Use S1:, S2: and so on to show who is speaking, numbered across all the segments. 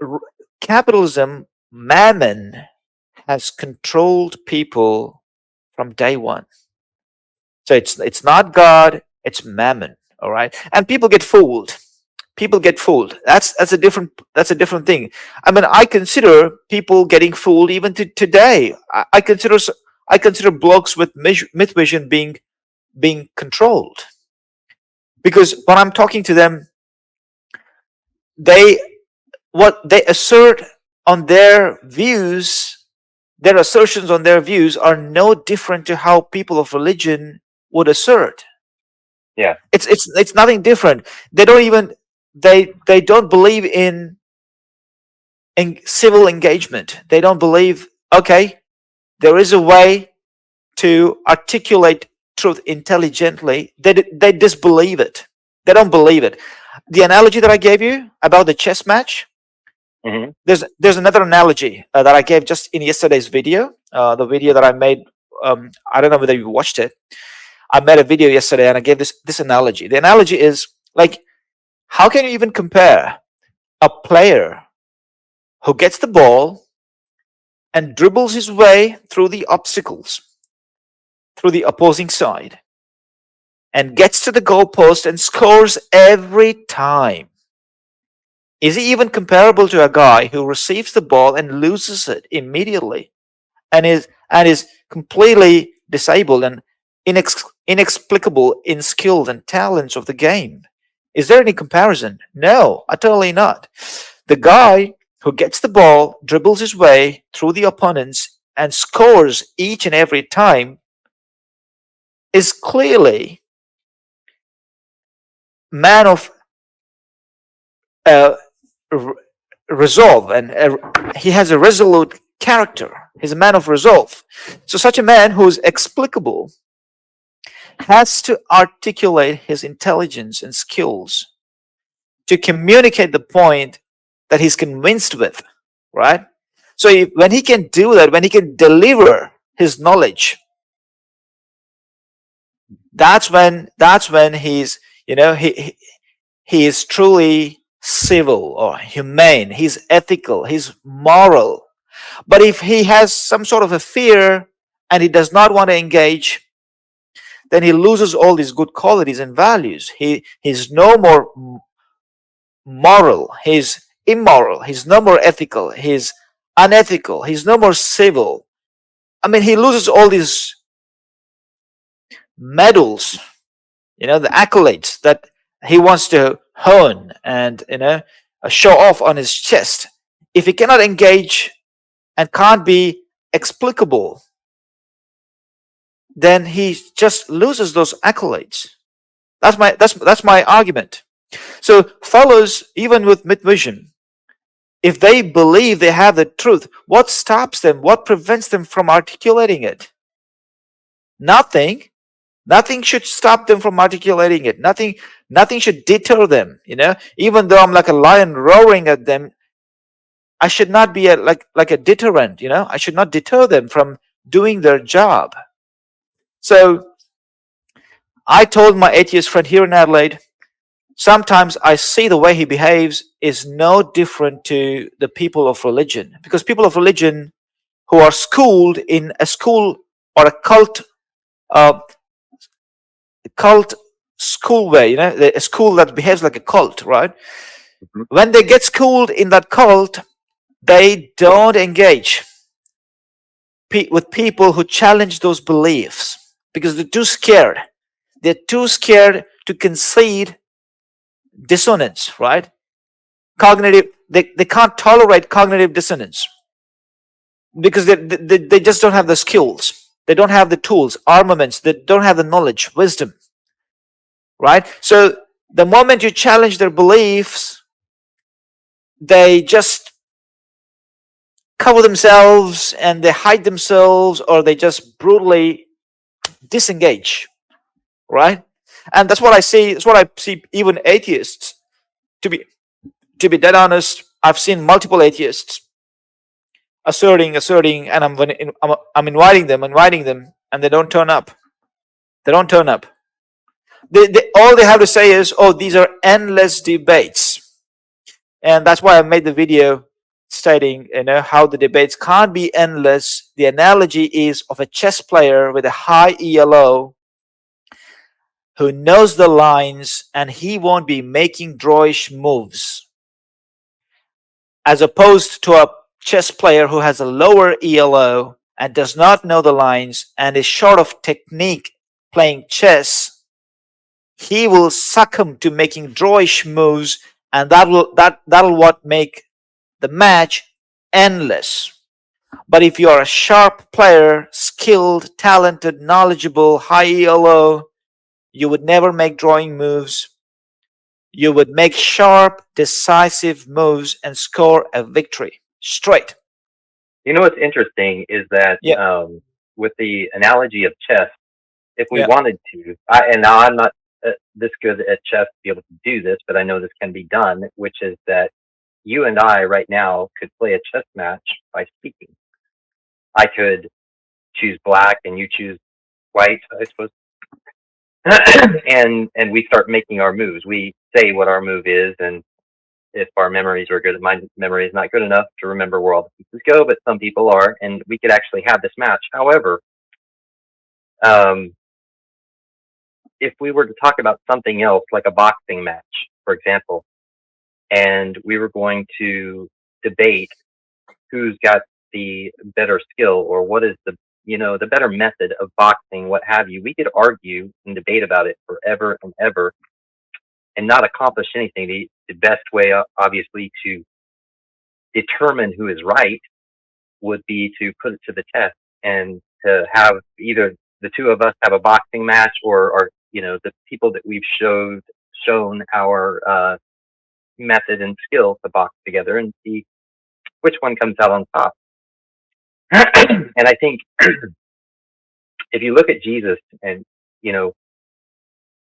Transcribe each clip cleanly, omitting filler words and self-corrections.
S1: r- capitalism, mammon, has controlled people from day one. So it's not God, it's mammon. All right, and people get fooled. People get fooled. That's a different thing. I mean, I consider people getting fooled even to today. I consider blogs with MythVision being controlled, because when I'm talking to them, they what they assert on their assertions on their views are no different to how people of religion would assert.
S2: Yeah.
S1: It's nothing different. They don't believe in civil engagement. They don't believe, okay, there is a way to articulate truth intelligently. They disbelieve it. They don't believe it. The analogy that I gave you about the chess match,
S2: Hmm.
S1: there's another analogy that I gave just in yesterday's video. The video that I made. I don't know whether you watched it. I made a video yesterday and I gave this analogy. The analogy is like, how can you even compare a player who gets the ball and dribbles his way through the obstacles, through the opposing side, and gets to the goalpost and scores every time? Is he even comparable to a guy who receives the ball and loses it immediately, and is completely disabled and inexplicable in skills and talents of the game? Is there any comparison? No, utterly not. The guy who gets the ball, dribbles his way through the opponents, and scores each and every time is clearly man of uh, r- resolve, and he has a resolute character. He's a man of resolve. So such a man who's explicable has to articulate his intelligence and skills to communicate the point that he's convinced with, right? So when he can do that, when he can deliver his knowledge, that's when he's, he is truly civil or humane. He's ethical. He's moral. But if he has some sort of a fear and he does not want to engage, then he loses all these good qualities and values. He's no more moral. He's immoral. He's no more ethical. He's unethical. He's no more civil. I mean, he loses all these medals, the accolades that he wants to hone and show off on his chest. If he cannot engage and can't be explicable, then he just loses those accolades. That's my argument. So fellows, even with MythVision, if they believe they have the truth, what stops them? What prevents them from articulating it? Nothing. Nothing should stop them from articulating it. Nothing should deter them. Even though I'm like a lion roaring at them, I should not be like a deterrent. I should not deter them from doing their job. So I told my atheist friend here in Adelaide, sometimes I see the way he behaves is no different to the people of religion, because people of religion who are schooled in a school or a uh, cult school way, a school that behaves like a cult, right?
S2: Hmm.
S1: When they get schooled in that cult, they don't engage with people who challenge those beliefs because they're too scared. They're too scared to concede dissonance, right? They can't tolerate cognitive dissonance because they just don't have the skills. They don't have the tools, armaments. They don't have the knowledge, wisdom, right? So the moment you challenge their beliefs, they just cover themselves and they hide themselves, or they just brutally disengage, right? And that's what I see. That's what I see. Even atheists, to be dead honest, I've seen multiple atheists asserting, and I'm inviting them, and they don't turn up. They don't turn up. All they have to say is, "Oh, these are endless debates." And that's why I made the video stating, how the debates can't be endless. The analogy is of a chess player with a high ELO who knows the lines, and he won't be making drawish moves, as opposed to a chess player who has a lower ELO and does not know the lines and is short of technique playing chess. He will succumb to making drawish moves, and that'll what make the match endless. But if you are a sharp player, skilled, talented, knowledgeable, high ELO, you would never make drawing moves. You would make sharp, decisive moves and score a victory straight.
S2: You know what's interesting is that
S1: Yeah,
S2: with the analogy of chess, if we
S1: yeah.
S2: wanted to, and now I'm not this good at chess to be able to do this, but I know this can be done, which is that you and I right now could play a chess match by speaking. I could choose black and you choose white, I suppose. and we start making our moves. We say what our move is, and if our memories are good, my memory is not good enough to remember where all the pieces go, but some people are, and we could actually have this match. However, um, if we were to talk about something else, like a boxing match, for example, and we were going to debate who's got the better skill or what is the better method of boxing, what have you, we could argue and debate about it forever and ever and not accomplish anything. The best way, obviously, to determine who is right would be to put it to the test and to have either the two of us have a boxing match, or the people that we've shown our method and skill to box together and see which one comes out on top. And I think if you look at Jesus, and you know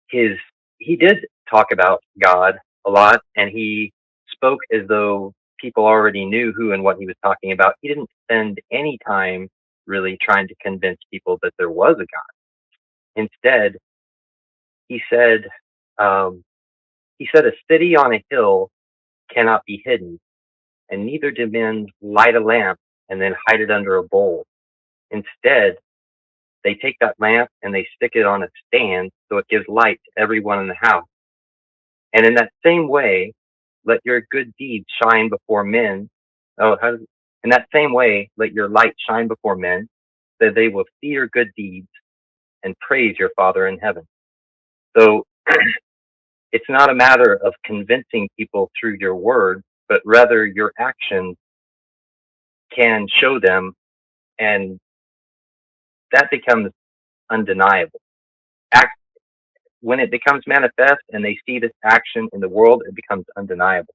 S2: his he did talk about God a lot, and he spoke as though people already knew who and what he was talking about. He didn't spend any time really trying to convince people that there was a God. Instead, he said, um, a city on a hill cannot be hidden, and neither do men light a lamp and then hide it under a bowl. Instead, they take that lamp and they stick it on a stand so it gives light to everyone in the house. And in that same way, let your good deeds shine before men. Oh, in that same way, let your light shine before men, that they will see your good deeds and praise your Father in heaven. So it's not a matter of convincing people through your words, but rather your actions can show them, and that becomes undeniable. Act, when it becomes manifest and they see this action in the world, it becomes undeniable.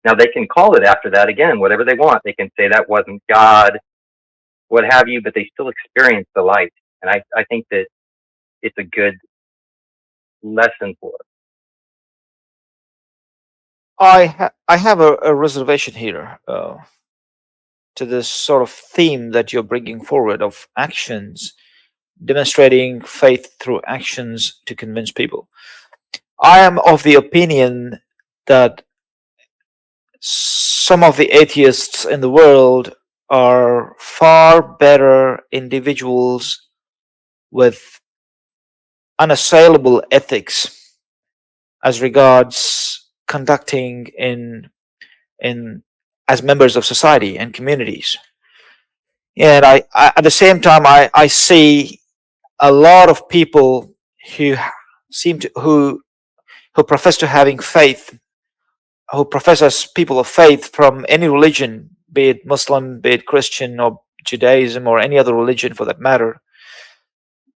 S2: Now they can call it after that again, whatever they want. They can say that wasn't God, what have you, but they still experience the light. And I think that it's a good lesson for us.
S1: I have a reservation here, to this sort of theme that you're bringing forward of actions, demonstrating faith through actions to convince people. I am of the opinion that some of the atheists in the world are far better individuals with unassailable ethics as regards conducting in as members of society and communities. And I at the same time, I see a lot of people who seem to who profess to having faith, who profess as people of faith from any religion, be it Muslim, be it Christian or Judaism or any other religion for that matter,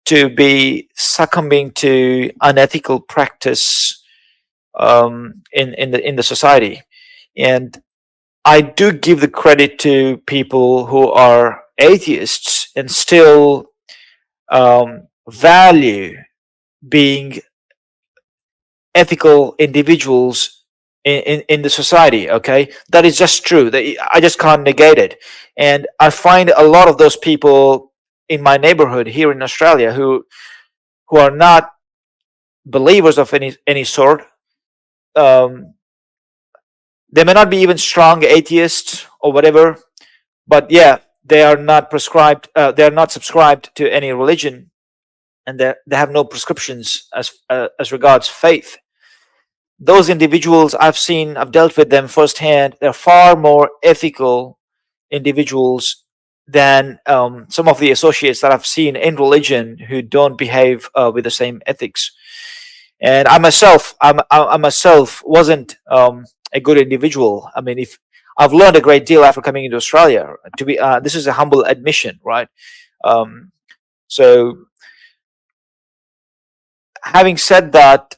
S1: to be succumbing to unethical practice, in the society. And I do give the credit to people who are atheists and still value being ethical individuals in the society. Okay, that is just true. I just can't negate it. And I find a lot of those people in my neighborhood here in Australia who are not believers of any sort. Um, They may not be even strong atheists or whatever, but yeah, they are not prescribed. They are not subscribed to any religion, and they have no prescriptions as regards faith. Those individuals I've dealt with them firsthand. They're far more ethical individuals than some of the associates that I've seen in religion who don't behave with the same ethics. And I myself wasn't a good individual. I mean, if I've learned a great deal after coming into Australia. To be, this is a humble admission, right? Um, so, having said that,